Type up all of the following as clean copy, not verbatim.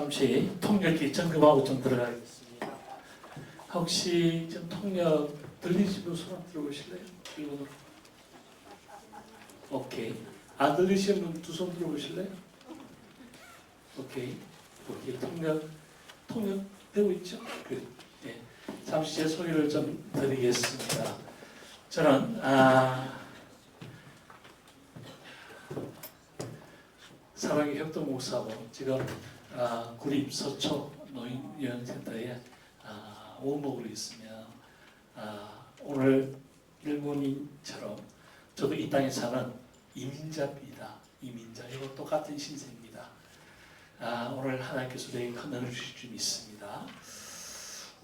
잠시 통역기 점검하고 좀 들어가겠습니다. 혹시 좀 통역 들리시는 분 손 한번 들어보실래요? 이분으로. 오케이. 안 들리시는 분 두 손 들어보실래요? 오케이. 오케이. 통역 되고 있죠? 예. 잠시 제 소개를 좀 드리겠습니다. 저는 사랑의 협동 목사고 지금 구립 서초 노인요양센터에 원목으로 있으며 오늘 일본인처럼 저도 이 땅에 사는 이민자입니다. 이민자. 이거 똑같은 신세입니다. 오늘 하나님께서 저에게 큰 은혜를 주실 줄 믿습니다.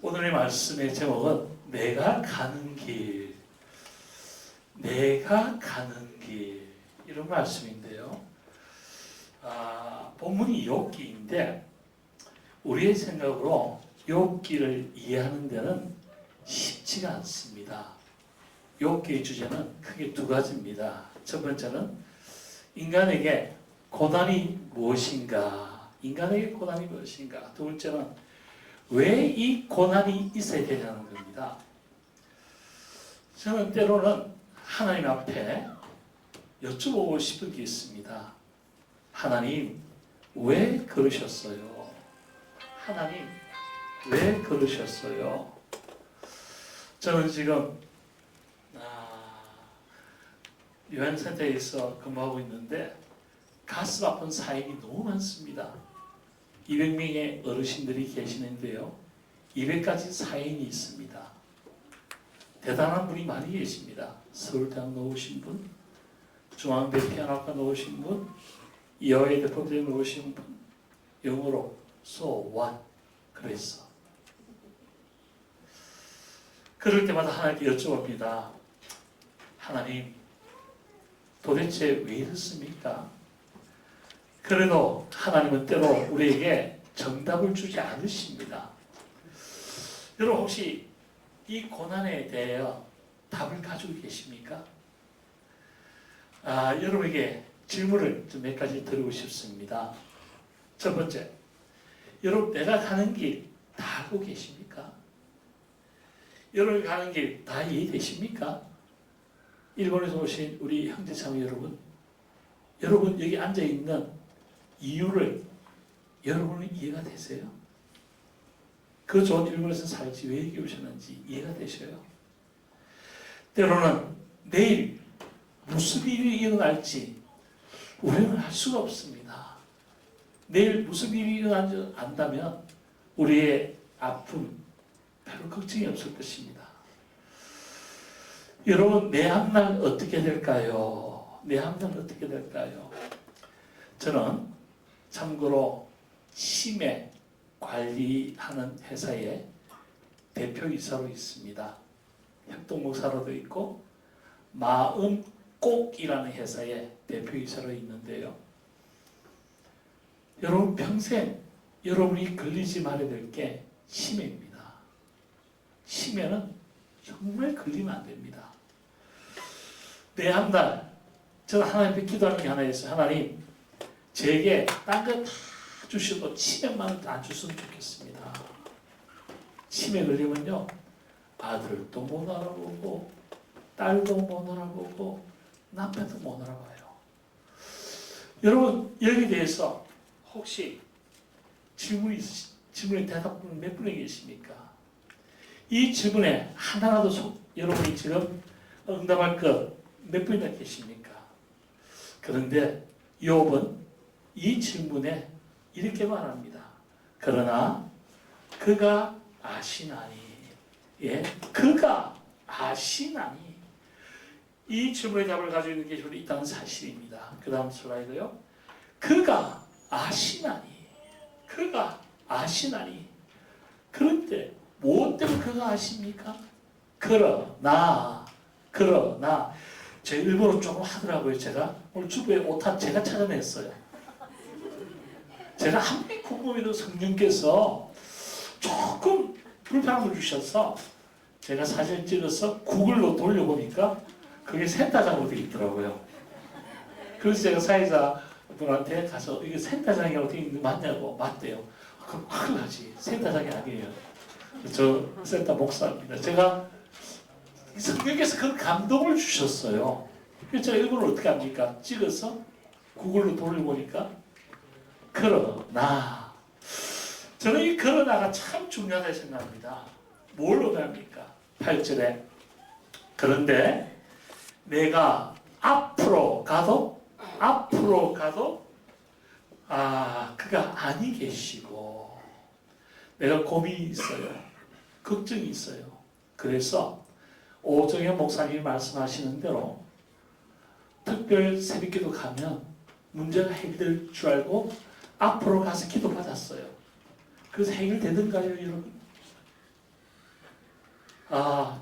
오늘의 말씀의 제목은 내가 가는 길, 내가 가는 길, 이런 말씀인데요. 본문이 욥기인데 우리의 생각으로 욥기를 이해하는 데는 쉽지가 않습니다. 욥기의 주제는 크게 두 가지입니다. 첫 번째는 인간에게 고난이 무엇인가, 인간에게 고난이 무엇인가. 두 번째는 왜 이 고난이 있어야 되냐는 겁니다. 저는 때로는 하나님 앞에 여쭤보고 싶은 게 있습니다. 하나님, 왜 그러셨어요? 하나님, 왜 그러셨어요? 저는 지금 요양센터에서 근무하고 있는데 가슴 아픈 사연이 너무 많습니다. 200명의 어르신들이 계시는데요. 200가지 사연이 있습니다. 대단한 분이 많이 계십니다. 서울대학 나오신 분, 중앙대 피아노학과 나오신 분, 이화여대 대법대에 나오신 분, 영어로 So what? 그랬어. 그럴 때마다 하나님께 여쭤봅니다. 하나님, 도대체 왜 이렇습니까? 그래도 하나님은 때로 우리에게 정답을 주지 않으십니다. 여러분 혹시 이 고난에 대하여 답을 가지고 계십니까? 여러분에게 질문을 좀 몇 가지 드리고 싶습니다. 첫 번째, 여러분 내가 가는 길 다 알고 계십니까? 여러분이 가는 길 다 이해되십니까? 일본에서 오신 우리 형제자매 여러분, 여러분 여기 앉아있는 이유를 여러분은 이해가 되세요? 그 좋은 일본에서 살지 왜 여기 오셨는지 이해가 되셔요? 때로는 내일 무슨 일이 일어날지 우리는 알 수가 없습니다. 내일 무슨 일이 일어날지 안다면 우리의 아픔 별로 걱정이 없을 것입니다. 여러분 내 앞날 어떻게 될까요? 내 앞날 어떻게 될까요? 저는 참고로 치매 관리하는 회사의 대표이사로 있습니다. 협동목사로도 있고 마음꼭이라는 회사의 대표이사로 있는데요. 여러분 평생 여러분이 걸리지 말아야 될 게 치매입니다. 치매는 정말 걸리면 안 됩니다. 내 한 달 저는 하나님께 기도하는 게 하나 있어요. 하나님, 제게 딴 거 다 주시고 치매만 안 줬으면 좋겠습니다. 치매 걸리면요, 아들도 못 알아보고 딸도 못 알아보고 남편도 못 알아봐요. 여러분 여기에 대해서 혹시 질문에 대답하는 몇 분이 계십니까? 이 질문에 하나라도 여러분이 지금 응답할 것 몇 분이나 계십니까? 그런데 욥은 이 질문에 이렇게 말합니다. 그러나 그가 아시나니, 예, 그가 아시나니. 이 질문의 답을 가지고 있는 게 우리 있다는 사실입니다. 그 다음 슬라이드요. 그가 아시나니, 그가 아시나니. 그런데 무엇 때문에 그가 아십니까? 그러나 제 일본어 조금 하더라고요. 제가 오늘 주부의 오타 제가 찾아냈어요. 제가 한번 궁금해도 성령께서 조금 불편함을 주셔서 제가 사진 찍어서 구글로 돌려보니까 그게 센터장으로 되어 있더라고요. 그래서 제가 사회자분한테 가서 이게 센터장이라고 되어 있는 거 맞냐고. 맞대요. 그럼 큰일 나지. 센터장이 아니에요. 저 센터 목사입니다. 제가 성령께서 그런 감동을 주셨어요. 그래서 제가 이걸 어떻게 합니까? 찍어서 구글로 돌려보니까 그러나 저는 이 그러나가 참 중요하다고 생각합니다. 뭘 의미합니까? 8절에 그런데 내가 앞으로 가도 그가 아니 계시고 내가 고민이 있어요. 걱정이 있어요. 그래서 오정현 목사님이 말씀하시는 대로 특별 새벽기도 가면 문제가 해결될 줄 알고 앞으로 가서 기도받았어요. 그래서 해결되던가요, 여러분?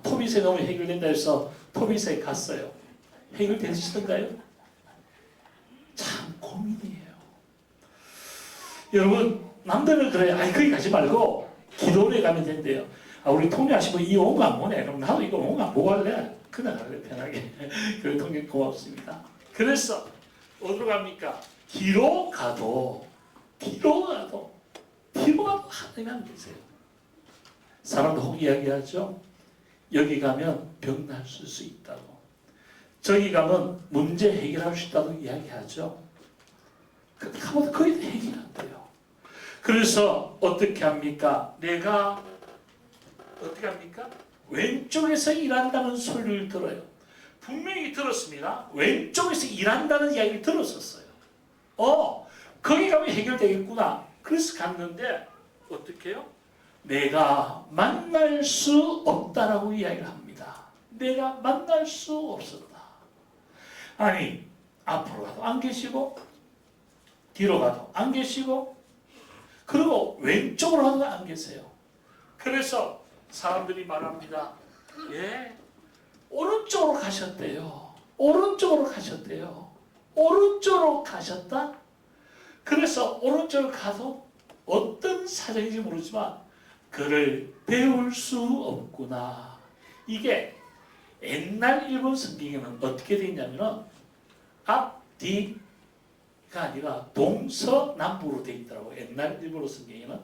토비세 너무 해결된다 해서 토비세에 갔어요. 해결되시던가요? 참 고민이에요. 여러분, 남들은 그래요. 거기 가지 말고 기도원에 가면 된대요. 우리 통역하시면 이 온거 안 보네. 그럼 나도 이거 온거 안 보고 할래? 그냥 할래, 편하게. 그래, 통역 고맙습니다. 그래서 어디로 갑니까? 뒤로 가도 하나님 안 계세요. 사람도 혹 이야기하죠. 여기 가면 병 날 수 있다고. 저기 가면 문제 해결할 수 있다고 이야기하죠. 근데 가면 거의 해결 안 돼요. 그래서 어떻게 합니까? 내가 어떻게 합니까? 왼쪽에서 일한다는 소리를 들어요. 분명히 들었습니다. 왼쪽에서 일한다는 이야기를 들었었어요. 거기 가면 해결되겠구나. 그래서 갔는데 어떻게 해요? 내가 만날 수 없다라고 이야기를 합니다. 내가 만날 수 없었다. 아니, 앞으로 가도 안 계시고 뒤로 가도 안 계시고 그리고 왼쪽으로 가도 안 계세요. 그래서 사람들이 말합니다. 오른쪽으로 가셨대요. 오른쪽으로 가셨다? 그래서 오른쪽으로 가도 어떤 사정인지 모르지만 그를 배울 수 없구나. 이게 옛날 일본 성경에는 어떻게 되어 있냐면 앞뒤가 아니라 동서남북으로 되어 있더라고요. 옛날 일본 성경에는.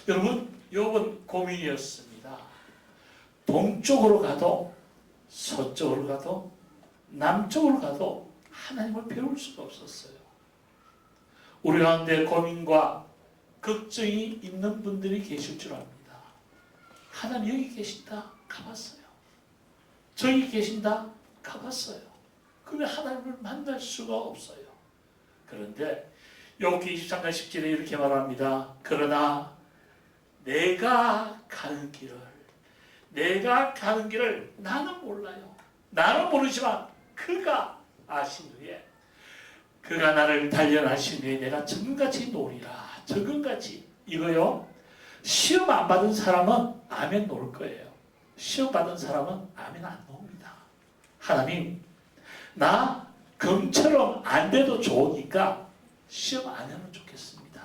여러분, 이번 고민이었습니다. 동쪽으로 가도 서쪽으로 가도 남쪽으로 가도 하나님을 배울 수가 없었어요. 우리 가운데 고민과 걱정이 있는 분들이 계실 줄 압니다. 하나님 여기 계신다? 가봤어요. 저기 계신다? 가봤어요. 그런데 하나님을 만날 수가 없어요. 그런데 욥기 23장 10절에 이렇게 말합니다. 그러나 내가 가는 길을 나는 몰라요. 나는 모르지만 그가 아신 후에 그가 나를 단련하신 후에 내가 적금같이 노리라. 적금같이. 이거요. 시험 안 받은 사람은 아멘 놓을 거예요. 시험 받은 사람은 아멘 안 놓습니다. 하나님, 나 금처럼 안 돼도 좋으니까 시험 안 하면 좋겠습니다.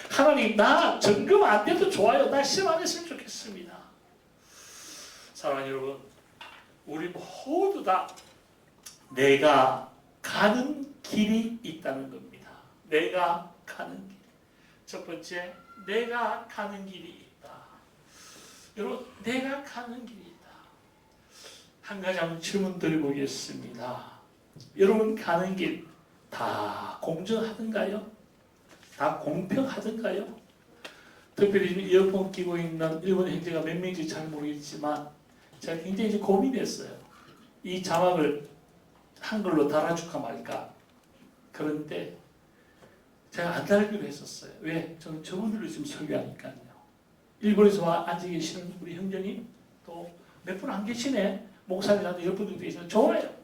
하나님, 나 적금 안 돼도 좋아요. 나 시험 안 했으면 좋겠습니다. 사랑하는 여러분, 우리 모두 다 내가 가는 길이 있다는 겁니다. 내가 가는 길. 첫 번째, 내가 가는 길이 있다. 여러분, 내가 가는 길이 있다. 한 가지 한번 질문 드려보겠습니다. 여러분 가는 길 다 공정하던가요? 다 공평하던가요? 특별히 지금 이어폰 끼고 있는 일본 형제가 몇 명인지 잘 모르겠지만 제가 굉장히 고민했어요. 이 자막을 한글로 달아줄까 말까. 그런데 제가 안 달기로 했었어요. 왜? 저는 저분들을 지금 설교하니까요. 일본에서 와 앉아 계시는 우리 형제님 또 몇 분 안 계시네. 목사님한테 10분 정도 계시면 좋아요.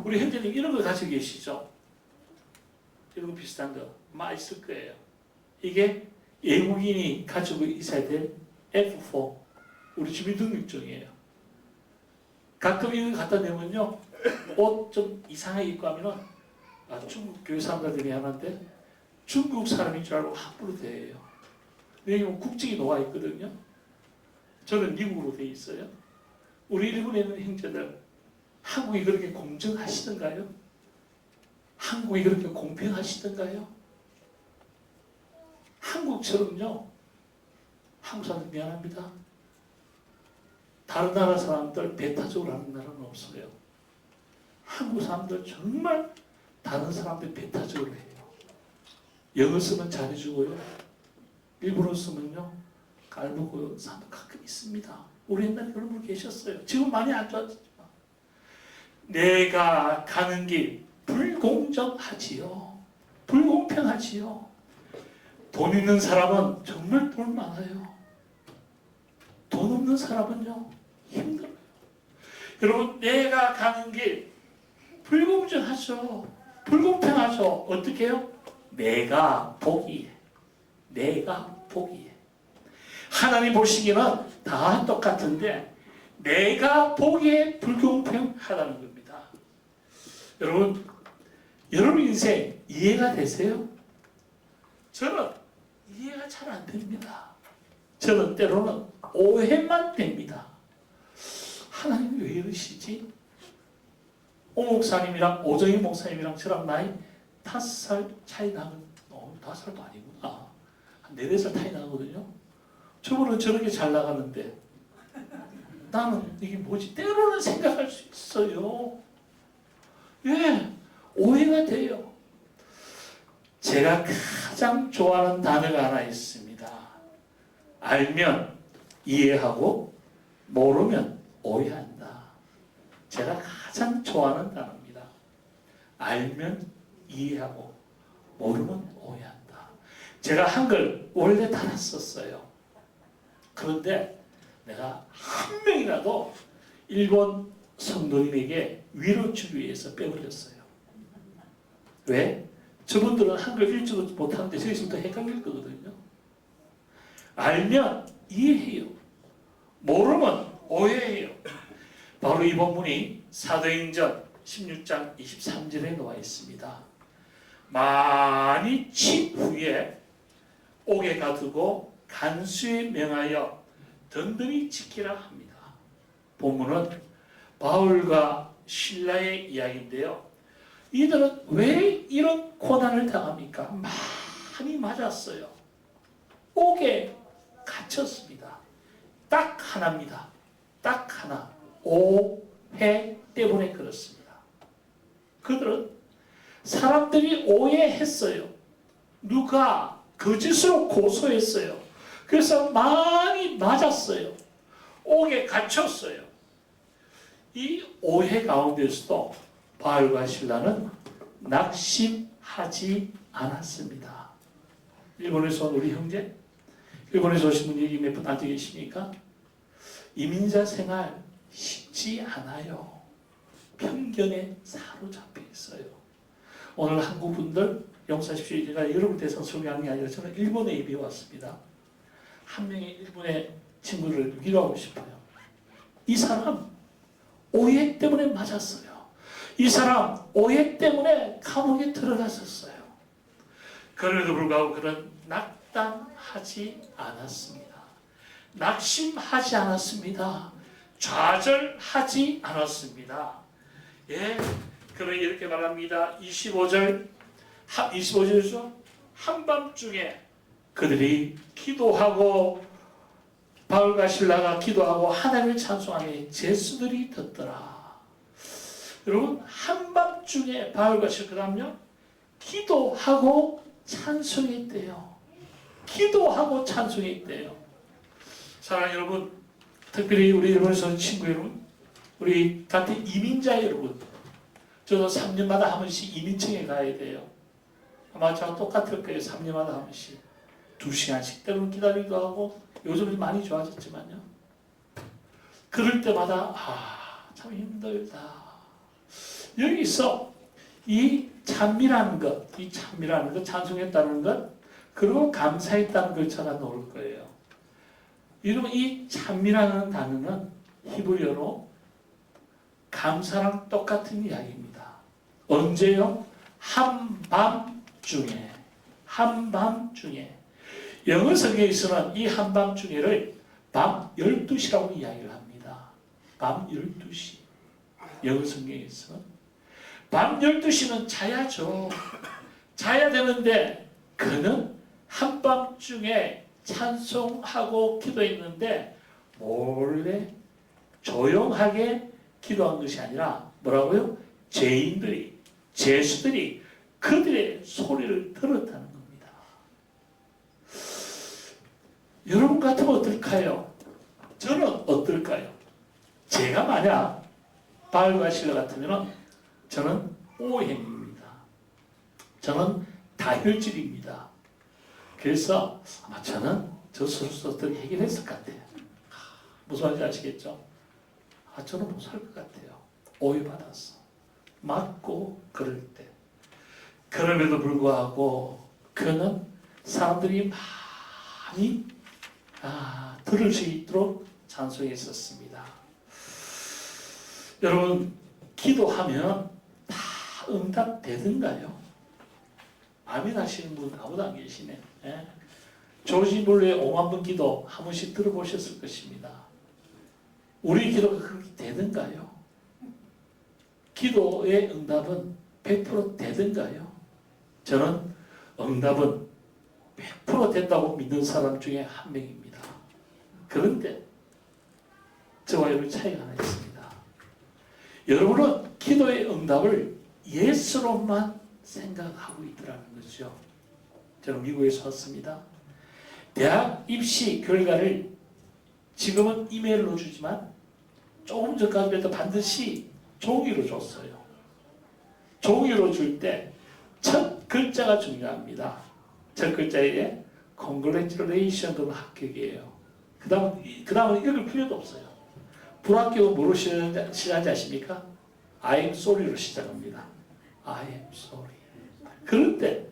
우리 형제님 이런 거 가지고 계시죠? 이런 거 비슷한 거 많이 있을 거예요. 이게 외국인이 가지고 있어야 될 F4 우리 주민등록증이에요. 가끔 이거 갖다 내면요 옷 좀 이상하게 입고 하면은 중국 교회 사람들이 하는데 중국 사람인 줄 알고 함부로 대해요. 왜냐면 국적이 놓아 있거든요. 저는 미국으로 돼 있어요. 우리 일본에 있는 형제들 한국이 그렇게 공정하시던가요? 한국이 그렇게 공평하시던가요? 한국처럼요. 한국 사람들 미안합니다. 다른 나라 사람들 배 타적으로 하는 나라는 없어요. 한국 사람들 정말 다른 사람들 배 타적으로 해요. 영어 쓰면 잘해주고요. 일본어 쓰면요. 깔보고 사람도 가끔 있습니다. 우리 옛날에 그런 분 계셨어요. 지금 많이 안 좋아졌지만. 내가 가는 길 불공정하지요. 불공평하지요. 돈 있는 사람은 정말 돈 많아요. 돈 없는 사람은요. 힘들어요. 여러분 내가 가는 길 불공정하죠. 불공평하죠. 어떻게 해요? 내가 보기에. 내가 보기에. 하나님 보시기에는 다 똑같은데 내가 보기에 불공평하다는 겁니다. 여러분 인생 이해가 되세요? 저는 이해가 잘 안 됩니다. 저는 때로는 오해만 됩니다. 하나님 왜 이러시지? 오 목사님이랑 오정희 목사님이랑 저랑 나이 5살 차이 나는 5살도 아니구나. 한 4살 차이 나거든요. 저분은 저렇게 잘 나가는데 나는 이게 뭐지? 때로는 생각할 수 있어요. 예, 오해가 돼요. 제가 가장 좋아하는 단어가 하나 있습니다. 알면 이해하고 모르면 오해한다. 제가 가장 좋아하는 단어입니다. 알면 이해하고 모르면 오해한다. 제가 한글 원래 달았었어요. 그런데 내가 한 명이라도 일본 성도님에게 위로 주기 위해서 빼버렸어요. 왜? 저분들은 한글 읽지도 못하는데 저 있으면 더 헷갈릴 거거든요. 알면 이해해요. 모르면 오해해요. 바로 이 본문이 사도행전 16장 23절에 나와 있습니다. 많이 친 후에 옥에 가두고 간수에 명하여 든든히 지키라 합니다. 본문은 바울과 실라의 이야기인데요. 이들은 왜 이런 고난을 당합니까? 많이 맞았어요. 옥에 갇혔습니다. 딱 하나입니다. 딱 하나. 오해 때문에 그렇습니다. 그들은 사람들이 오해했어요. 누가 거짓으로 고소했어요. 그래서 많이 맞았어요. 옥에 갇혔어요. 이 오해 가운데서도 바울과 실라는 낙심하지 않았습니다. 일본에서 온 우리 형제, 일본에서 오신 분 여기 몇 분 앉아 계십니까? 이민자 생활 쉽지 않아요. 편견에 사로잡혀 있어요. 오늘 한국 분들 용서하십시오. 제가 여러분 대해서 소개하는 게 아니라 저는 일본에 이미 왔습니다. 한 명의 일본의 친구를 위로하고 싶어요. 이 사람 오해 때문에 맞았어요. 이 사람 오해 때문에 감옥에 들어갔었어요. 그럼에도 불구하고 그는 낙담하지 않았습니다. 낙심하지 않았습니다. 좌절하지 않았습니다. 예, 그는 이렇게 말합니다. 25절이죠. 한밤중에 그들이 기도하고 바울과 실라가 기도하고 하나님을 찬송하니 제수들이 듣더라. 여러분 한밤중에 바울과 실라 그 다음요 기도하고 찬송했대요. 기도하고 찬송했대요. 사랑하는 여러분, 특별히 우리 일본에서 온 친구 여러분, 우리 같은 이민자 여러분, 저도 3년마다 한 번씩 이민청에 가야 돼요. 아마 저랑 똑같을 거예요. 3년마다 한 번씩 2시간씩 때로는 기다리기도 하고, 요즘은 많이 좋아졌지만요. 그럴 때마다 참 힘들다. 여기서 이 찬미라는 것, 찬송했다는 것, 그리고 감사했다는 걸 찾아 놓을 거예요. 여러분 이 찬미라는 단어는 히브리어로 감사랑 똑같은 이야기입니다. 언제요? 한밤중에. 한밤중에. 영어 성경에서는 이 한밤중에를 밤 12시라고 이야기를 합니다. 밤 12시. 영어 성경에서는 밤 12시는 자야죠. 자야 되는데 그는 한밤중에 찬송하고 기도했는데 몰래 조용하게 기도한 것이 아니라 뭐라고요? 죄인들이, 죄수들이 그들의 소리를 들었다는 겁니다. 여러분 같으면 어떨까요? 저는 어떨까요? 제가 만약 바울과 실라 같으면 저는 오행입니다. 저는 다혈질입니다. 그래서 아마 저는 저 스스로 어떻게 해결했을 것 같아요. 무슨 말인지 아시겠죠? 저는 못 살 것 같아요. 오해받았어. 맞고 그럴 때. 그럼에도 불구하고 그는 사람들이 많이 들을 수 있도록 찬송했었습니다. 여러분, 기도하면 다 응답되던가요? 아멘 하시는 분 아무도 안 계시네. 예? 조지 몰레의 5만 번 기도 한 번씩 들어보셨을 것입니다. 우리 기도가 그렇게 되던가요? 기도의 응답은 100% 되던가요? 저는 응답은 100% 된다고 믿는 사람 중에 한 명입니다. 그런데 저와 여러분 차이가 하나 있습니다. 여러분은 기도의 응답을 예스로만 생각하고 있더라는 거죠. 저는 미국에서 왔습니다. 대학 입시 결과를 지금은 이메일로 주지만 조금 전까지도 반드시 종이로 줬어요. 종이로 줄 때 첫 글자가 중요합니다. 첫 글자에 Congratulations 합격이에요. 그 다음은 읽을 필요도 없어요. 불합격은 뭐로 시작하지 아십니까? I am sorry로 시작합니다. I am sorry. 그런데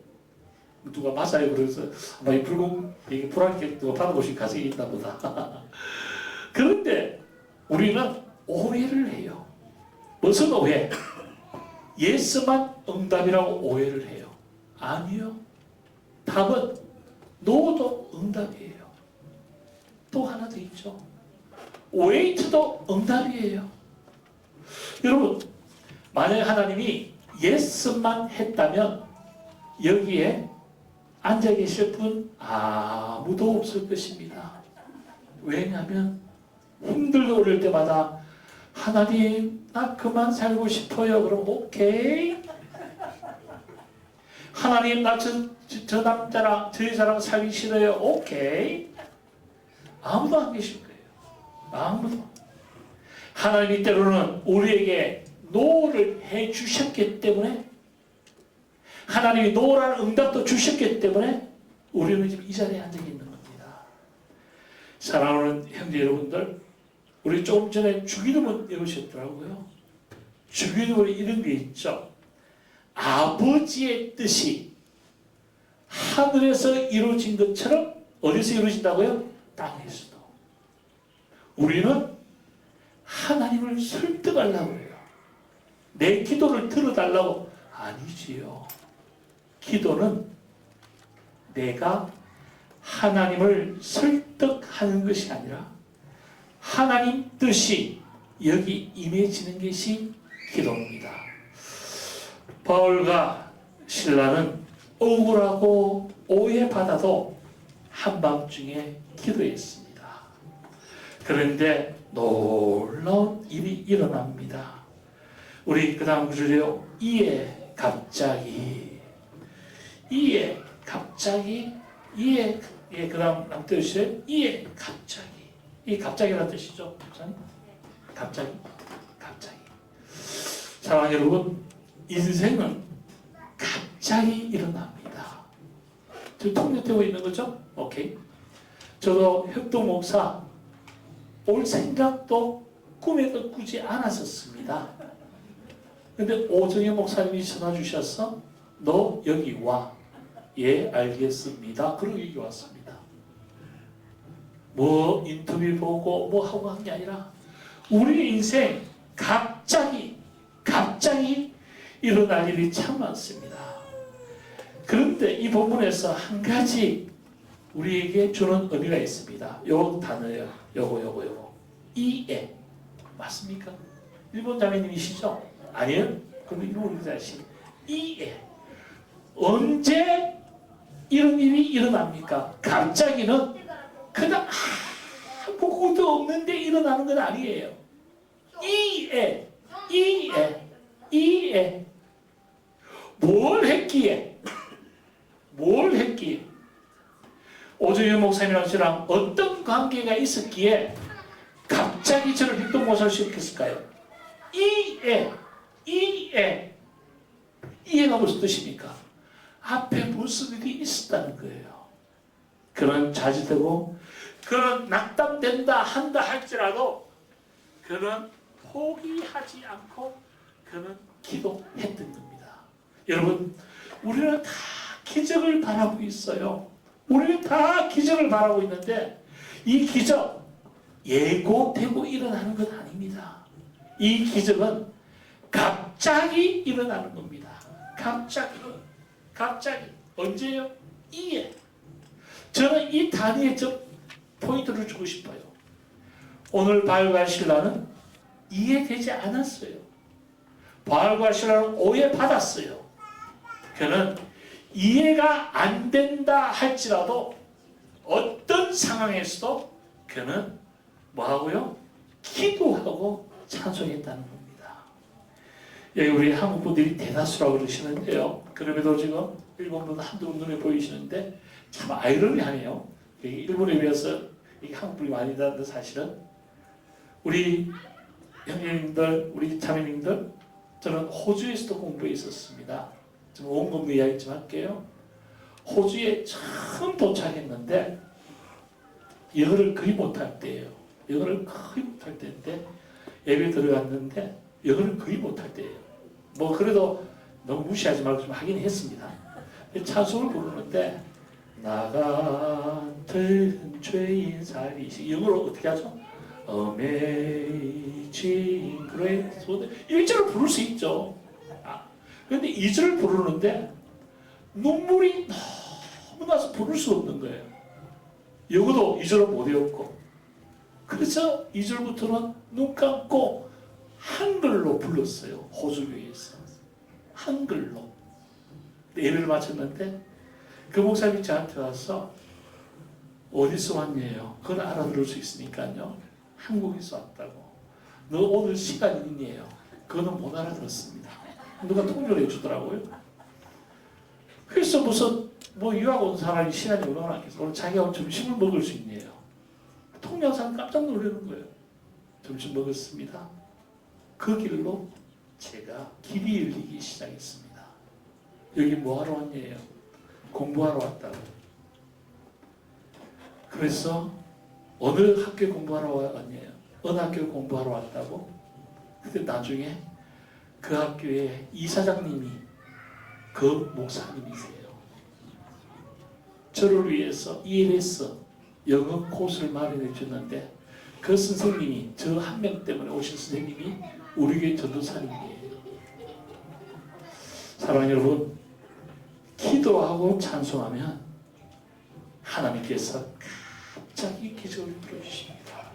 누가 맞아요. 그래서 아마 이 불합격 누가 받아보신 가정이 있나 보다. 그런데 우리는 오해를 해요. 무슨 오해? 예스만 응답이라고 오해를 해요. 아니요. 답은 노도 응답이에요. 또 하나 더 있죠. 웨이트도 응답이에요. 여러분, 만약 하나님이 예스만 했다면 여기에 앉아 계실 분 아무도 없을 것입니다. 왜냐하면 힘들고 그럴 때마다 하나님 나 그만 살고 싶어요. 그럼 오케이. 하나님 나 저 남자랑 저 여자랑 살기 싫어요. 오케이. 아무도 안 계실 거예요. 아무도. 하나님이 때로는 우리에게 노를 해 주셨기 때문에 하나님이 노라는 응답도 주셨기 때문에 우리는 지금 이 자리에 앉아 있는 겁니다. 사랑하는 형제 여러분들, 우리 조금 전에 주기도문 읽으셨더라고요. 주기도문에 이런 게 있죠. 아버지의 뜻이 하늘에서 이루어진 것처럼 어디서 이루어진다고요? 땅에서도. 우리는 하나님을 설득하려고 해요. 내 기도를 들어달라고. 아니지요. 기도는 내가 하나님을 설득하는 것이 아니라 하나님 뜻이 여기 임해지는 것이 기도입니다. 바울과 실라는 억울하고 오해받아도 한밤중에 기도했습니다. 그런데 놀라운 일이 일어납니다. 우리 그 다음 구절에요. 이에 갑자기 그 다음 남태우시에요. 이에 갑자기. 이 갑자기라는 뜻이죠. 갑자기. 사랑하는 여러분, 인생은 갑자기 일어납니다. 지금 통역되고 있는 거죠? 오케이. 저도 혁동 목사 올 생각도 꿈에도 꾸지 않았었습니다. 근데 오정현 목사님이 전화 주셔서 너 여기 와. 예, 알겠습니다. 그러고 여기 왔습니다. 뭐 인터뷰 보고 뭐 하고 한 게 아니라 우리 인생 갑자기 일어날 일이 참 많습니다. 그런데 이 본문에서 한 가지 우리에게 주는 의미가 있습니다. 요 단어예요. 요거. 이에. 맞습니까? 일본 자매님이시죠? 아니요? 그럼 일본 자씨. 이에. 언제 이런 일이 일어납니까? 갑자기는 그냥 아무것도 없는데 일어나는 건 아니에요. 이에 뭘 했기에 오정현 목사님이랑 저랑 어떤 관계가 있었기에 갑자기 저를 빅동모사를 시켰을까요? 이해가 무슨 뜻입니까? 앞에 무슨 일이 있었다는 거예요. 그는 자제되고 그는 낙담된다 한다 할지라도 그는 포기하지 않고 그는 기도했던 겁니다. 여러분, 우리는 다 기적을 바라고 있어요. 우리는 다 기적을 바라고 있는데 이 기적 예고되고 일어나는 건 아닙니다. 이 기적은 갑자기 일어나는 겁니다. 갑자기 언제요? 이에. 저는 이 단위에 좀 포인트를 주고 싶어요. 오늘 바알과 실라는 이해되지 않았어요. 바알과 실라는 오해받았어요. 그는 이해가 안 된다 할지라도 어떤 상황에서도 그는 뭐하고요? 기도하고 찬송했다는 겁니다. 여기 우리 한국 분들이 대다수라고 그러시는데요. 그럼에도 지금 일본 분들 한두 분 눈에 보이시는데 참 아이러니하네요. 일본에 비해서 한국 분이 많이 다는데 사실은 우리 형님들, 우리 자매님들, 저는 호주에서도 공부해 있었습니다. 좀 원금도 이야기 좀 할게요. 호주에 처음 도착했는데 영어를 거의 못할 때예요. 영어를 거의 못할 때인데 예배 들어갔는데 영어를 거의 못할 때예요. 뭐 그래도 너무 무시하지 말고 좀 하긴 했습니다. 찬송을 부르는데 나같은 죄인 살리시 영어로 어떻게 하죠? Amazing Grace 1절을 부를 수 있죠. 그런데 2절을 부르는데 눈물이 너무 나서 부를 수 없는 거예요. 영어도 2절을 못 외웠고 그래서 2절부터는 눈 감고 한글로 불렀어요. 호주교회에서 한글로 예배를 마쳤는데 그 목사님이 저한테 와서 어디서 왔냐요? 그걸 알아들을 수 있으니까요. 한국에서 왔다고. 너 오늘 시간 있냐요? 그거는 못 알아들었습니다. 누가 통역을 해주더라고요. 그래서 무슨 뭐 유학 온 사람이 시간이 얼마나 많겠어. 오늘 자기가 오늘 점심을 먹을 수 있네요. 통역사는 깜짝 놀라는 거예요. 점심 먹었습니다. 그 길로 제가 길이 열리기 시작했습니다. 여기 뭐하러 왔냐요? 공부하러 왔다고. 그래서 어느 학교에 공부하러 왔냐요? 어느 학교에 공부하러 왔다고? 근데 나중에 그 학교의 이사장님이 그 목사님이세요. 저를 위해서 ELS 영어 코스를 마련해 줬는데 그 선생님이 저 한 명 때문에 오신 선생님이 우리 교회 전도사님이에요. 사랑하는 여러분, 기도하고 찬송하면 하나님께서 갑자기 기적을 이루어주십니다.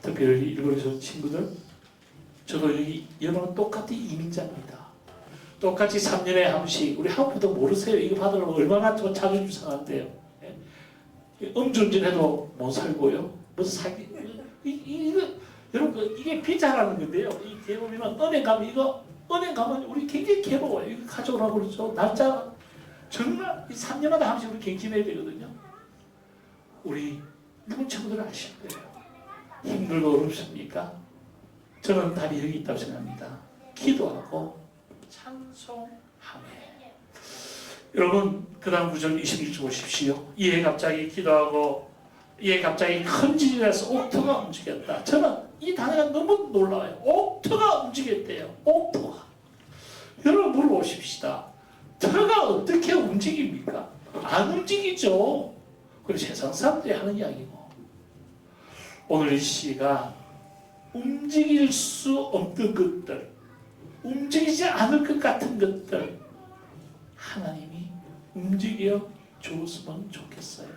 특별히 일본에서 친구들, 저도 여기 여러분 똑같이 이민자입니다. 똑같이 3년에 한 번씩 우리 한국도 모르세요. 이거 받으려면 얼마나 자존심 상한데요. 음주운전해도 못 살고요. 무슨 사기 이거 여러분 이게 비자라는 건데요. 이 대부분은 은행 가면 이거 은행 가면 우리 굉장히 괴로워요. 이거 가져오라고 그러죠. 날짜 정말 3년마다 한 번씩 우리 갱신해야 되거든요. 우리 일본 친구들 아실 거예요. 힘들고 어렵습니까? 저는 답이 여기 있다고 생각합니다. 기도하고 찬송하며. 여러분 그 다음 구절 21절 보십시오. 이에 갑자기 기도하고 이에 갑자기 큰 지진이 나서 옥토가 움직였다. 저는 이 단어가 너무 놀라워요. 옥토가 움직였대요. 옥토가. 여러분 물어보십시다. 터가 어떻게 움직입니까? 안 움직이죠. 그리고 세상 사람들이 하는 이야기고. 오늘 이 시가 움직일 수 없는 것들, 움직이지 않을 것 같은 것들 하나님이 움직여 주었으면 좋겠어요.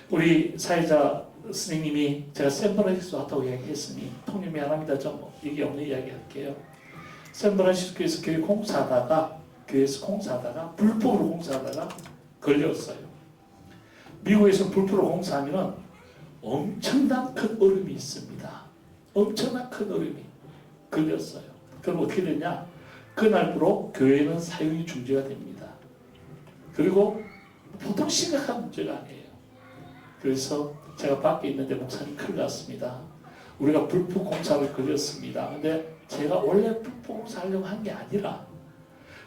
우리 사회자 스님님이 제가 샌프란시스코 왔다고 이야기했으니 통념이 안 합니다. 좀 얘기 없는 이야기 할게요. 샌프란시스코에서 교회 공사하다가 교회에서 공사하다가 불법으로 공사하다가 걸렸어요. 미국에서 불법으로 공사하면 엄청난 큰 어려움이 있습니다. 엄청난 큰 어려움이 걸렸어요. 그럼 어떻게 되냐? 그날부로 교회는 사용이 중지가 됩니다. 그리고 보통 심각한 문제가 아니에요. 그래서 제가 밖에 있는데 목사님 큰일 났습니다. 우리가 불법 공사를 걸렸습니다. 근데 제가 원래 불법 공사하려고 한 게 아니라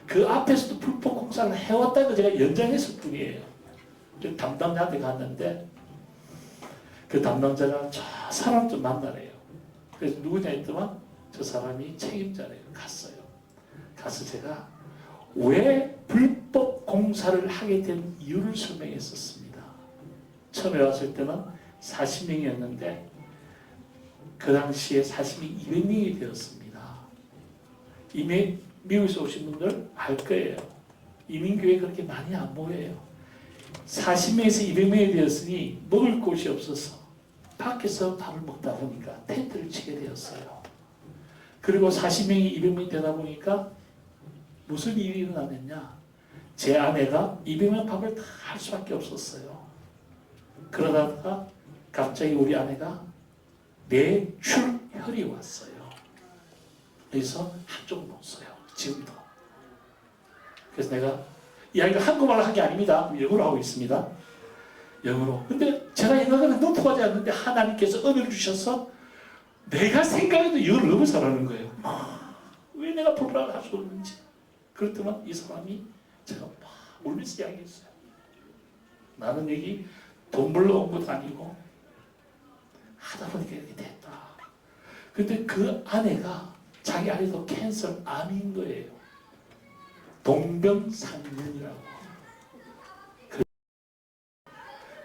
그 앞에서도 불법 공사를 해왔다는 걸 제가 연장했을 뿐이에요. 담당자한테 갔는데 그 담당자가 저 사람 좀 만나래요. 그래서 누구냐 했더만 저 사람이 책임자래요. 갔어요. 가서 제가 왜 불법 공사를 하게 된 이유를 설명했었습니다. 처음에 왔을 때는 40명이었는데 그 당시에 40명이 200명이 되었습니다. 이미 미국에서 오신 분들 알 거예요. 이민교회 그렇게 많이 안 모여요. 40명에서 200명이 되었으니 먹을 곳이 없어서 밖에서 밥을 먹다 보니까 텐트를 치게 되었어요. 그리고 40명이 200명이 되다 보니까 무슨 일이 일어나느냐? 제 아내가 200명 밥을 다 할 수밖에 없었어요. 그러다가 갑자기 우리 아내가 뇌출혈이 왔어요. 그래서 한쪽 못 써요. 지금도. 그래서 내가 이 아이가 한국말로 한 게 아닙니다. 영어로 하고 있습니다. 영어로. 근데 제가 영어가 너무 통하지 않는데 하나님께서 은혜를 주셔서 내가 생각해도 영어를 너무 잘하는 거예요. 왜 내가 불편을 할 수 없는지. 그렇더만 이 사람이 제가 막 울면서 이야기했어요. 나는 여기 돈 벌러 온 것도 아니고 하다 보니까 이렇게 됐다. 근데 그 아내가 자기 아내도 캔서 암인 거예요. 동병상련이라고.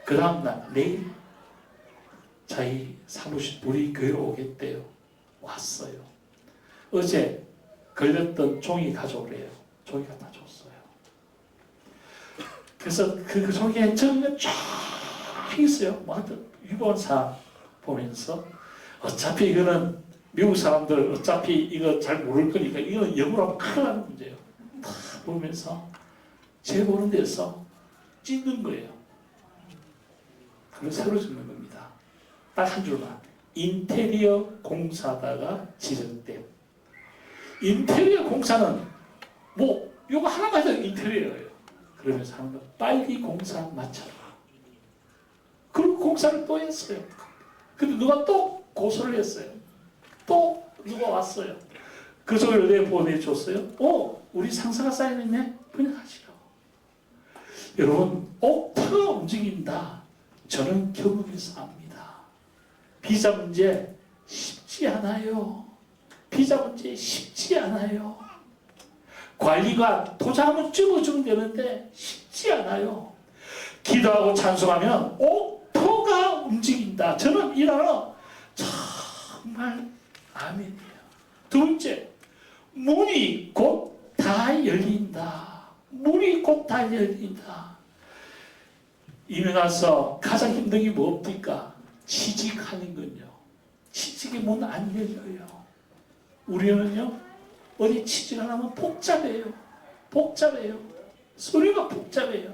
그 다음날 내일 자기 사무실 우리 교회로 오겠대요. 왔어요. 어제 걸렸던 종이 가져오래요. 종이 갖다 줬어요. 그래서 그 종이에 적은 쫙 있어요. 뭐 하여튼 유언사 보면서 어차피 이거는 미국 사람들 어차피 이거 잘 모를 거니까 이거는 영어로 하면 큰일 나는 문제예요. 다 보면서 제 보는 데서 찢는 거예요. 그걸 새로 짓는 겁니다. 딱 한 줄만. 인테리어 공사다가 지정됨. 인테리어 공사는 뭐 이거 하나만 해도 인테리어예요. 그러면서 하는 거 빨리 공사 마쳐라. 그리고 공사를 또 했어요. 근데 누가 또 고소를 했어요. 또 누가 왔어요. 그 소리를 내보내줬어요. 우리 상사가 사인했네? 그냥 하시라고. 여러분, 옥터가 움직인다. 저는 경험해서 압니다. 비자 문제 쉽지 않아요. 비자 문제 쉽지 않아요. 관리가 도장을 집어주면 되는데 쉽지 않아요. 기도하고 찬송하면 옥터가 움직인다. 저는 이 단어 정말 아멘이에요. 두 번째, 문이 곧 다 열린다. 문이 곧 다 열린다. 이민 와서 가장 힘든 게 뭡니까? 취직하는 건요. 취직의 문 안 열려요. 우리는요, 어디 취직하려면 복잡해요. 복잡해요. 소리가 복잡해요.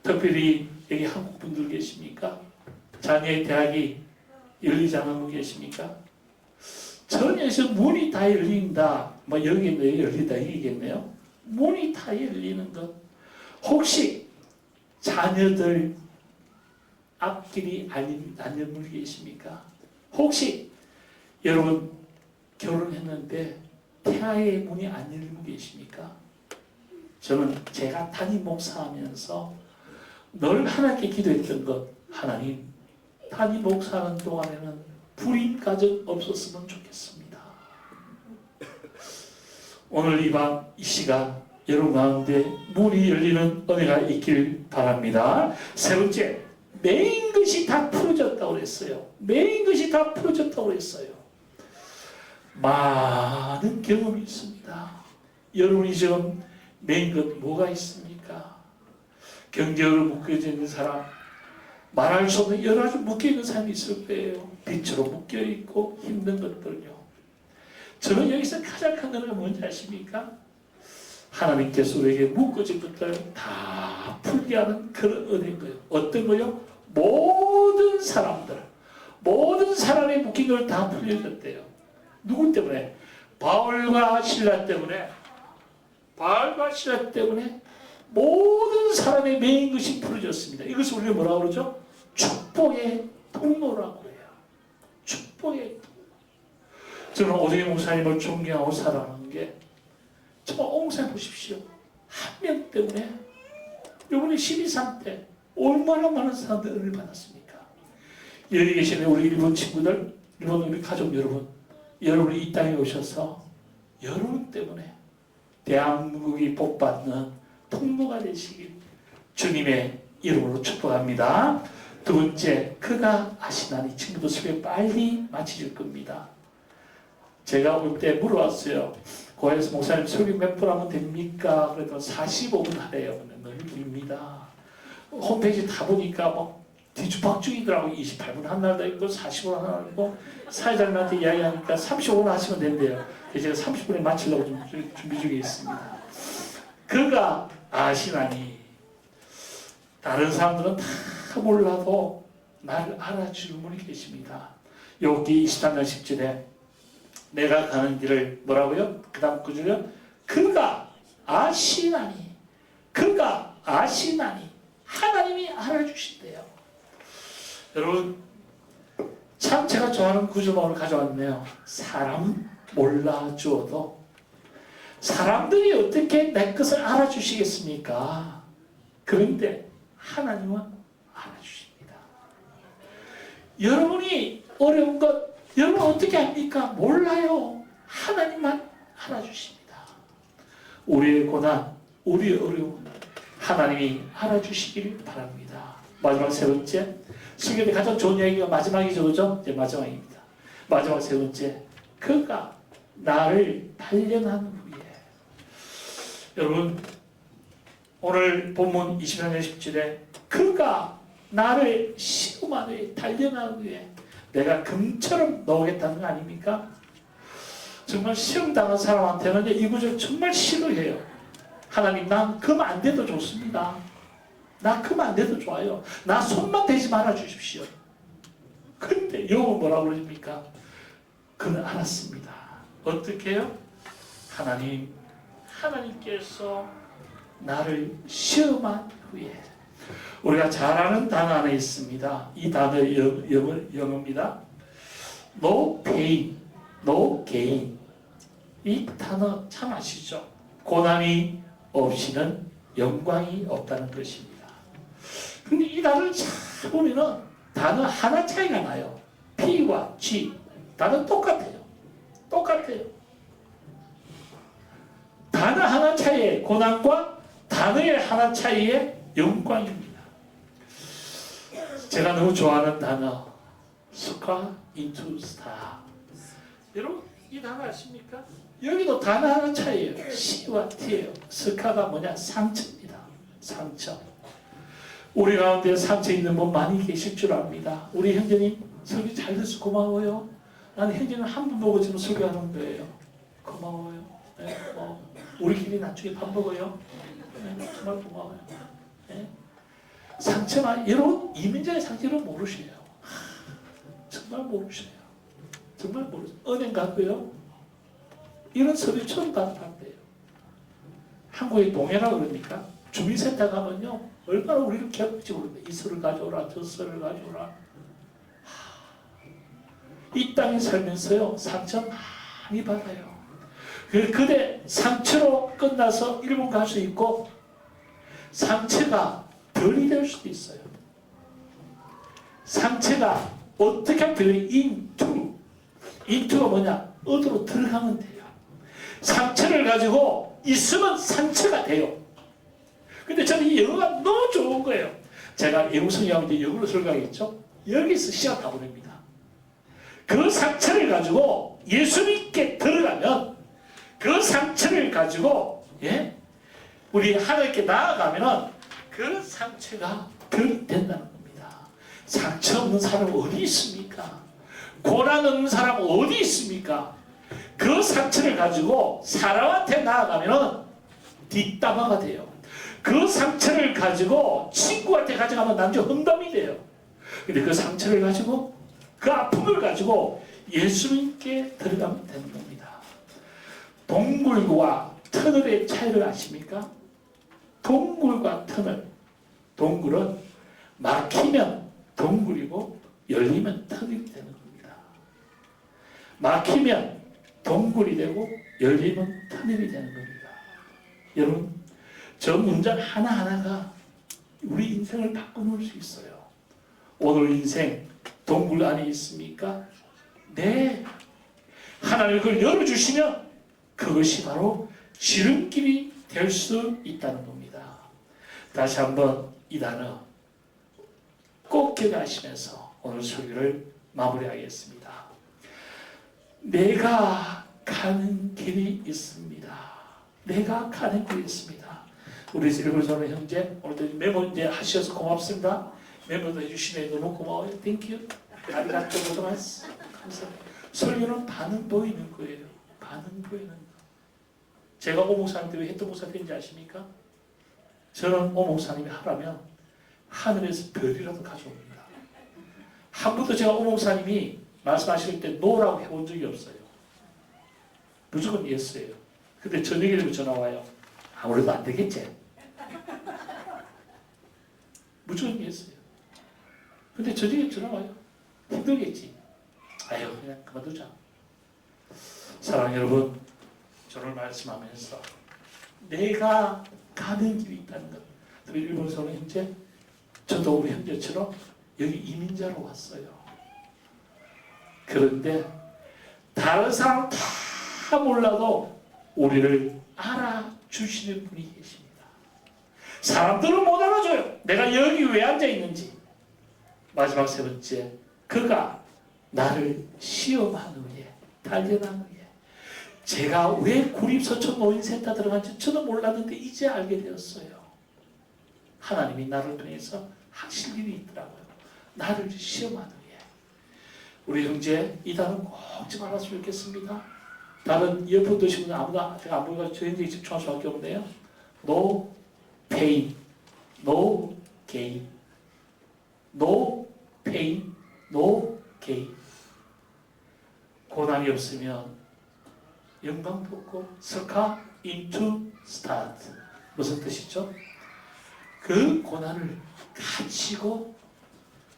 특별히 여기 한국 분들 계십니까? 자녀의 대학이 열리지 않은 분 계십니까? 전에서 문이 다 열린다. 뭐 여기겠네요. 열린다. 이겠네요. 문이 다 열리는 것. 혹시 자녀들 앞길이 안 열린 분 계십니까? 혹시 여러분 결혼했는데 태아의 문이 안 열린 분 계십니까? 저는 제가 담임 목사하면서 늘 하나님께 기도했던 것. 하나님, 담임 목사하는 동안에는 불임 가정 없었으면 좋겠습니다. 오늘 이 밤 이 시간 여러분 가운데 문이 열리는 은혜가 있길 바랍니다. 세 번째, 메인 것이 다 풀어졌다고 그랬어요. 메인 것이 다 풀어졌다고 그랬어요. 많은 경험이 있습니다. 여러분이 지금 메인 것 뭐가 있습니까? 경제로 묶여져 있는 사람, 말할 수 없는 여러 가지 묶여있는 사람이 있을 거예요. 빛으로 묶여있고 힘든 것들요. 저는 여기서 가장 큰 은혜가 뭔지 아십니까? 하나님께서 우리에게 묶어진 것들 다 풀게 하는 그런 은혜인 거예요. 어떤 거요? 모든 사람의 묶인 걸 다 풀려졌대요. 누구 때문에? 바울과 신라 때문에 모든 사람의 매인 것이 풀어졌습니다. 이것을 우리가 뭐라고 그러죠? 축복의 통로라고 해요. 축복의 통로. 저는 오정희 목사님을 존경하고 사랑하는 게 정말 옹살 보십시오. 한 명 때문에 이번에 12.3 때 얼마나 많은 사람들이 은혜를 받았습니까? 여기 계시는 우리 일본 친구들, 일본 우리 가족 여러분이 이 땅에 오셔서 여러분 때문에 대한민국이 복받는 통로가 되시길 주님의 이름으로 축복합니다. 두 번째, 그가 아시나니. 친구들 설교 빨리 마치실 겁니다. 제가 올 때 물어봤어요. 고향에서 목사님 설교 몇 분 하면 됩니까? 그래도 45분 하래요. 너무 깁니다. 홈페이지 다 보니까 뭐 뒤죽박죽이더라고. 28분 한 날도 있고 40분 한 날도 있고 사회자님한테 이야기하니까 35분 하시면 된대요. 제가 30분에 마치려고 좀 준비 중에 있습니다. 그가 아시나니. 다른 사람들은 다 몰라도 나를 알아주는 분이 계십니다. 욥기 23장 10절에 내가 가는 길을 뭐라고요? 그 다음 구절요. 그가 아시나니. 하나님이 알아주신대요. 여러분, 참 제가 좋아하는 구절만 오늘 가져왔네요. 사람 몰라주어도 사람들이 어떻게 내 것을 알아주시겠습니까? 그런데 하나님은 알아주십니다. 여러분이 어려운 것 여러분 어떻게 합니까? 몰라요. 하나님만 알아주십니다. 우리의 고난, 우리의 어려움 하나님이 알아주시길 바랍니다. 마지막 세 번째, 설교의 가장 좋은 이야기가 마지막이죠, 그죠? 이제 마지막입니다. 마지막 세 번째, 그가 나를 단련한 후에. 여러분, 오늘 본문 24장 10절에 그가 나를 시험한 후에, 단련한 후에 내가 금처럼 넣겠다는 거 아닙니까? 정말 시험당한 사람한테는 이 구절 정말 싫어해요. 하나님, 난 금 안 돼도 좋습니다. 나 금 안 돼도 좋아요. 나 손만 대지 말아 주십시오. 그런데 욥은 뭐라고 그러십니까? 그는 알았습니다. 어떻게 해요? 하나님께서 나를 시험한 후에. 우리가 잘 아는 단어 하나 있습니다. 이 단어 영어입니다. No pain, no gain. 이 단어 참 아시죠? 고난이 없이는 영광이 없다는 것입니다. 근데 이 단어를 잘 보면은 단어 하나 차이가 나요. P와 G. 단어 똑같아요. 단어 하나 차이에 고난과 단어의 하나 차이에 영광입니다. 제가 너무 좋아하는 단어 스카 인투 스타. 여러분 이 단어 아십니까? 여기도 단어 하나 차이에요. C와 T예요. 스카가 뭐냐? 상처입니다. 상처. 우리 가운데 상처 있는 분 많이 계실 줄 압니다. 우리 형제님 설교 잘 들어서 고마워요. 나는 형제님 한 분 보고 지금 설교하는 거예요. 고마워요. 네, 우리끼리 나중에 밥 먹어요. 네, 정말 고마워요. 네. 상처나 여러분 이민자의 상처를 모르셔요. 정말 모르셔요. 은행 가고요. 이런 서류 처음 받았대요. 한국의 동해라 그러니까 주민센터 가면요 얼마나 우리를 괴롭지 모르는데 이 서를 가져오라 저 서를 가져오라. 이 땅에 살면서요 상처 많이 받아요. 그대 상처로 끝나서 일본 갈 수 있고 상처가 덜이 될 수도 있어요. 상처가 어떻게 하면 돼요? 인투가 뭐냐? 어디로 들어가면 돼요. 상처를 가지고 있으면 상처가 돼요. 근데 저는 이 영어가 너무 좋은 거예요. 제가 영어 성경하면 이제 영어로 설교하겠죠? 여기서 시간 다 보냅니다. 그 상처를 가지고 예수 믿게 들어가면 그 상처를 가지고 우리 하나님께 나아가면은 그 상처가 덜 된다는 겁니다. 상처 없는 사람 어디 있습니까? 고난 없는 사람 어디 있습니까? 그 상처를 가지고 사람한테 나아가면은 뒷담화가 돼요. 그 상처를 가지고 친구한테 가져가면 나중에 험담이 돼요. 근데 그 상처를 가지고 그 아픔을 가지고 예수님께 들어가면 되는 겁니다. 동굴과 터널의 차이를 아십니까? 동굴과 터널. 동굴은 막히면 동굴이고 열리면 터널이 되는 겁니다. 막히면 동굴이 되고 열리면 터널이 되는 겁니다. 여러분, 저 문장 하나하나가 우리 인생을 바꿔놓을 수 있어요. 오늘 인생 동굴 안에 있습니까? 네. 하나님 그걸 열어주시면 그것이 바로 지름길이 될 수 있다는 겁니다. 다시 한번 이 단어 꼭 기억하시면서 오늘 설교를 마무리하겠습니다. 내가 가는 길이 있습니다. 내가 가는 길이 있습니다. 우리 일본사람 형제 오늘도 메모 이제 하셔서 고맙습니다. 메모도 해주시네 너무 고마워요. 땡큐. 아리가또 고자이마스. 감사합니다. 설교는 반응 보이는 거예요. 반응 보이는 거. 제가 오 목사님 왜 했던 목사 된지 아십니까? 저는 오 목사님이 하라면 하늘에서 별이라도 가져옵니다. 한 번도 제가 오 목사님이 말씀하실 때 노라고 해본 적이 없어요. 무조건 예스예요. 근데 저녁에 되면 전화 와요. 아무래도 안 되겠지. 무조건 예스예요. 근데 저녁에 전화 와요. 힘들겠지. 아유 그냥 그만두자. 사랑 여러분, 저를 말씀하면서 내가 가는 길이 있다는 것. 우리 일본 사람 형제, 저도 우리 형제처럼 여기 이민자로 왔어요. 그런데 다른 사람 다 몰라도 우리를 알아주시는 분이 계십니다. 사람들은 못 알아줘요. 내가 여기 왜 앉아 있는지. 마지막 세 번째, 그가 나를 시험한 후에, 단련한 후에 제가 왜 구립서촌 노인센터 들어간지 저도 몰랐는데 이제 알게 되었어요. 하나님이 나를 통해서 하실 일이 있더라고요. 나를 시험한 후에. 우리 형제 이 단어 꼭 잊지 말았으면 좋겠습니다. 다른 이어폰 드시면 아무나 제가 안 보니까 저 현재 집중할 수밖에 없네요. No pain, no gain. No pain, no gain. 고난이 없으면 영광도 없고 스카 into start. 무슨 뜻이죠? 그 고난을 가지고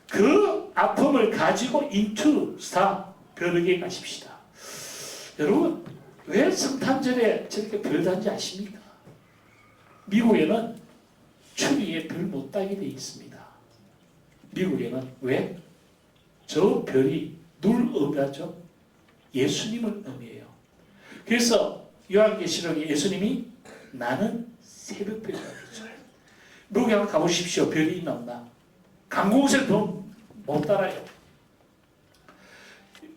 그 아픔을 가지고 into start. 벼르게 가십시다. 여러분, 왜 성탄절에 저렇게 별 단지 아십니까? 미국에는 추리에 별 못 따게 돼 있습니다. 미국에는 왜? 저 별이 누굴 의미하죠? 예수님을 의미해요. 그래서 요한계시록에 예수님이 나는 새벽별이라고 그러죠. 미국에 한번 가보십시오. 별이 있나 없나? 강공세를 못 따라요.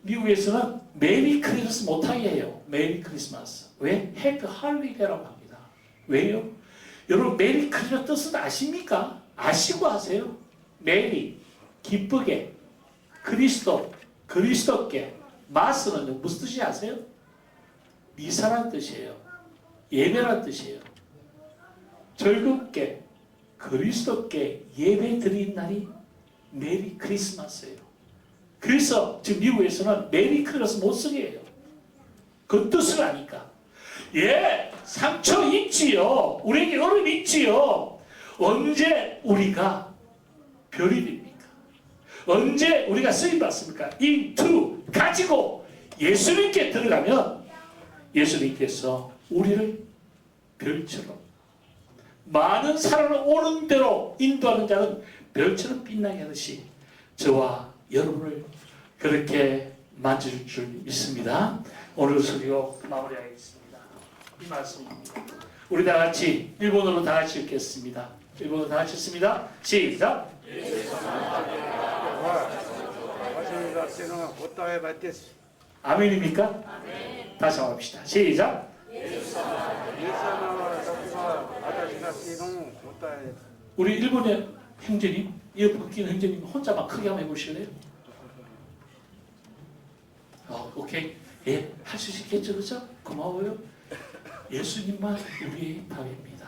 미국에서는 메리 크리스마스 못하게 해요. 메리 크리스마스. 왜? 해피 할리데이라고 합니다. 왜요? 여러분 메리 크리스마스 뜻은 아십니까? 아시고 하세요. 메리, 기쁘게, 그리스도, 그리스도께, 마스는 무슨 뜻이 아세요? 미사란 뜻이에요. 예배란 뜻이에요. 즐겁게, 그리스도께 예배 드린 날이 메리 크리스마스예요. 그래서 지금 미국에서는 메리 크리스마스 못 쓰게 해요. 그 뜻을 아니까. 예, 상처 있지요. 우리에게 어려움 있지요. 언제 우리가 별이 됩니까? 언제 우리가 쓰임 받습니까? into 가지고 예수님께 들어가면 예수님께서 우리를 별처럼 많은 사람을 오는 대로 인도하는 자는 별처럼 빛나게 하듯이 저와 여러분을 그렇게 만질 줄 믿습니다. 오늘 설교 마무리하겠습니다. 이 말씀입니다. 우리 다 같이 일본어로 다 같이 읽겠습니다. 일본어로 다 같이 읽습니다. 시작. 아멘입니까? 아멘. 다시 한번 합시다. 시작. 우리 일본의 형제님, 이어폰 끼는 형제님 혼자 막 크게 한번 해보실래요? 오케이. 예, 할 수 있겠죠, 그죠? 고마워요. 예수님만 우리의 답입니다.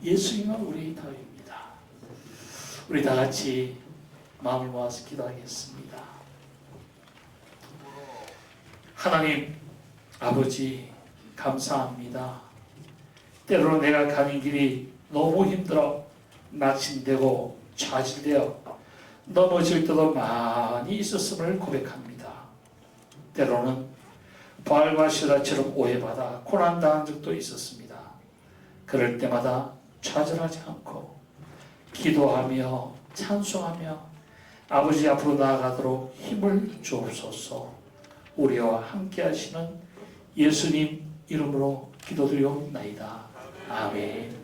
예수님만 우리의 답입니다. 우리 다 같이 마음을 모아서 기도하겠습니다. 하나님 아버지 감사합니다. 때로는 내가 가는 길이 너무 힘들어 낙심되고 좌절되어 넘어질 때도 많이 있었음을 고백합니다. 때로는 바알과 시라처럼 오해받아 고난당한 적도 있었습니다. 그럴 때마다 좌절하지 않고 기도하며 찬송하며 아버지 앞으로 나아가도록 힘을 주옵소서. 우리와 함께 하시는 예수님 이름으로 기도드리옵나이다. 아멘.